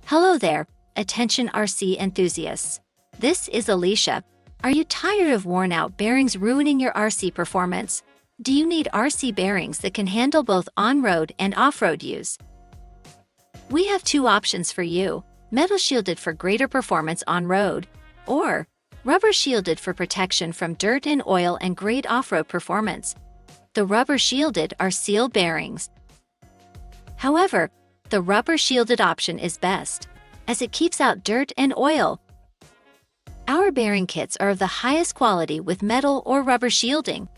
Hello there, attention RC enthusiasts. This is Alisha. Are you tired of worn-out bearings ruining your RC performance? Do you need RC bearings that can handle both on-road and off-road use? We have two options for you: metal shielded for greater performance on-road, or rubber shielded for protection from dirt and oil and great off-road performance. The rubber shielded are seal bearings. However, the rubber shielded option is best, as it keeps out dirt and oil. Our bearing kits are of the highest quality with metal or rubber shielding.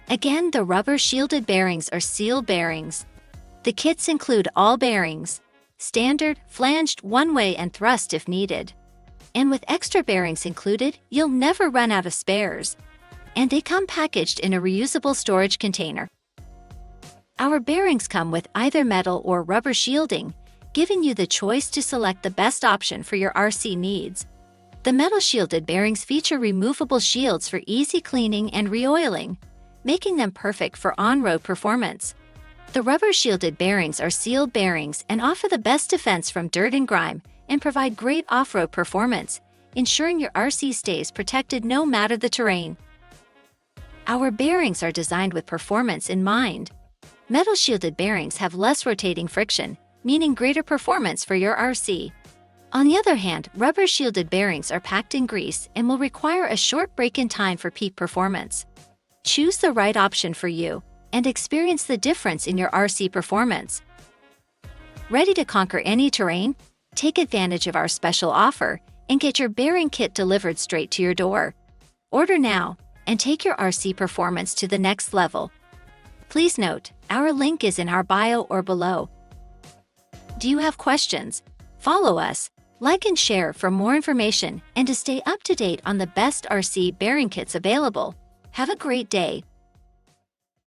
Again, the rubber shielded bearings are seal bearings. The kits include all bearings, standard, flanged, one-way, and thrust if needed. And with extra bearings included, you'll never run out of spares. And they come packaged in a reusable storage container. Our bearings come with either metal or rubber shielding, giving you the choice to select the best option for your RC needs. The metal shielded bearings feature removable shields for easy cleaning and re-oiling, making them perfect for on-road performance. The rubber shielded bearings are seal bearings and offer the best defense from dirt and grime and provide great off-road performance, ensuring your RC stays protected no matter the terrain. Our bearings are designed with performance in mind. Metal shielded bearings have less rotating friction, meaning greater performance for your RC. On the other hand, rubber shielded bearings are packed in grease and will require a short break in time for peak performance. Choose the right option for you and experience the difference in your RC performance. Ready to conquer any terrain? Take advantage of our special offer and get your bearing kit delivered straight to your door. Order now and take your RC performance to the next level. Please note, our link is in our bio or below. Do you have questions? Follow us, like and share for more information and to stay up to date on the best RC bearing kits available. Have a great day.